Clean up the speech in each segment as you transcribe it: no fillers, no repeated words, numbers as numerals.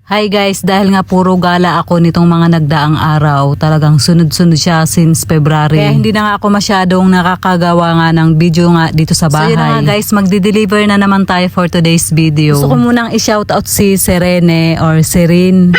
Hi guys, dahil nga puro gala ako nitong mga nagdaang araw, talagang sunod-sunod siya since February. Kaya hindi na nga ako masyadong nakakagawa nga ng video nga dito sa bahay. So yun na nga guys, magdi-deliver na naman tayo for today's video. Gusto ko munang i-shoutout si Serene or Serin.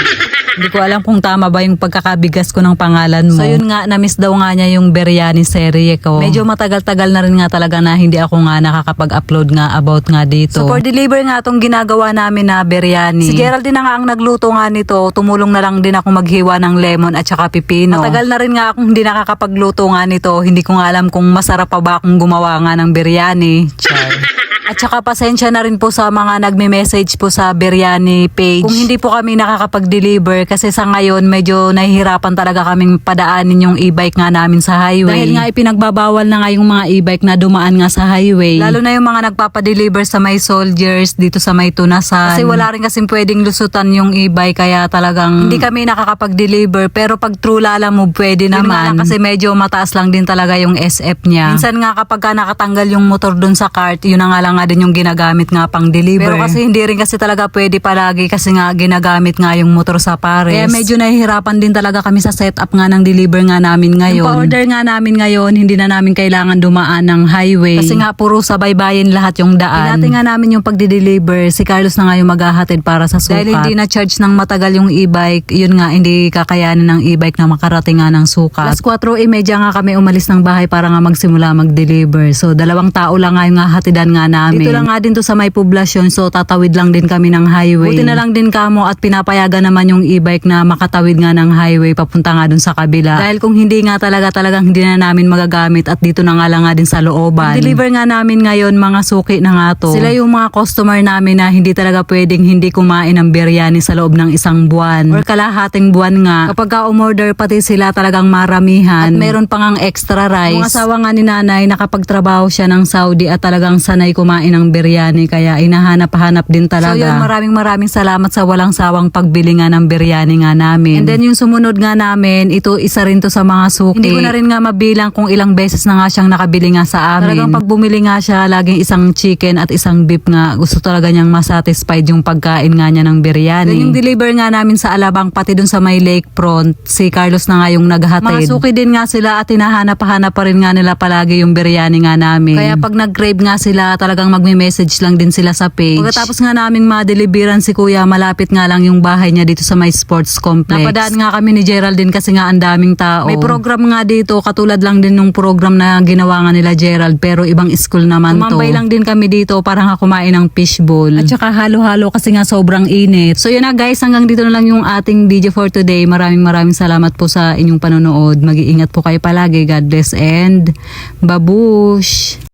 Hindi ko alam kung tama ba yung pagkakabigas ko ng pangalan mo. So yun nga, na-miss daw nga niya yung biryani serye ko. Medyo matagal-tagal na rin nga talaga na hindi ako nga nakakapag-upload nga about nga dito. So for deliver nga tong ginagawa namin na biryani. Si Geraldine na nga ang nagluto nga nito. Tumulong na lang din ako maghiwa ng lemon at saka pipino. Matagal na rin nga akong hindi nakakapagluto nga nito. Hindi ko nga alam kung masarap pa ba akong gumawa nga ng biryani. Char. At saka pasensya na rin po sa mga nagme-message po sa biryani page. Kung hindi po kami nakakapag-deliver kasi sa ngayon medyo nahihirapan talaga kaming padaanin yung e-bike nga namin sa highway. Dahil nga ipinagbabawal na nga yung mga e-bike na dumaan nga sa highway. Lalo na yung mga nagpapadeliver sa may Soldiers dito sa may Tunasan. Kasi wala rin kasing pwedeng lusutan yung e-bike kaya talagang hindi kami nakakapag-deliver. Pero pag True Lalamove pwede naman. Kasi medyo mataas lang din talaga yung SF niya. Minsan nga kapag ka nakatanggal yung motor dun sa cart, yun na nga lang nga din yung ginagamit nga pang deliver. Pero kasi hindi rin kasi talaga pwede palagi kasi nga ginagamit nga yung motor sa pares. Kaya medyo nahihirapan din talaga kami sa setup nga ng deliver nga namin ngayon. Yung pa-order nga namin ngayon, hindi na namin kailangan dumaan ng highway. Kasi nga puro sabay-bayin lahat yung daan. Pinati nga namin yung pagdi-deliver, si Carlos na nga yung maghahatid para sa sukat. Dahil hindi na charge ng matagal yung e-bike, yun nga hindi kakayanin ng e-bike na makarating nga ng sukat. Alas 4:30 nga kami umalis ng bahay para nga magsimula mag-deliver. So 2 tao lang nga yung hatidan nga namin. Dito lang nga din to sa may poblasyon, so tatawid lang din kami ng highway. Buti na lang din kamo at pinapayagan naman yung e-bike na makatawid nga ng highway papunta nga dun sa kabila. Dahil kung hindi nga talagang hindi na namin magagamit at dito na nga lang nga din sa looban. Deliver nga namin ngayon mga suki na nga to. Sila yung mga customer namin na hindi talaga pwedeng hindi kumain ng biryani sa loob ng 1 buwan or kalahating buwan nga. Kapag ka umorder pati sila talagang maramihan at meron pang ang extra rice. Yung asawa nga ni nanay nakapagtrabaho siya ng Saudi at talagang sanay kumain ng biryani kaya inahanap-hanap din talaga. So yun, maraming salamat sa walang sawang pagbili nga ng biryani nga namin. And then yung sumunod nga namin, ito isa rin to sa mga suki. Hindi ko na rin nga mabilang kung ilang beses na nga siyang nakabili nga sa amin. Talagang pag bumili nga siya, laging isang chicken at isang beef nga. Gusto talaga niyang masatisfied yung pagkain nga niya ng biryani. Then yung deliver nga namin sa Alabang pati dun sa may lakefront, si Carlos na nga yung naghatid. Mga suki din nga sila at hinahanap-hanap pa rin nga nila palagi yung biryani nga namin. Kaya pag nag-crave nga sila, talagang magme-message lang din sila sa page. Pagkatapos nga naming ma-deliveran si Kuya, malapit nga lang yung bahay niya dito sa may sports complex. Napadaan nga kami ni Geraldine kasi nga ang daming tao. May program nga dito, katulad lang din nung program na ginawa nga nila Gerald, pero ibang school naman to. Tumambay lang din kami dito para nga kumain ng fishbowl. At saka halo-halo kasi nga sobrang init. So yun na guys, hanggang dito na lang yung ating video for today. Maraming salamat po sa inyong panonood. Mag-iingat po kayo palagi. God bless and babush!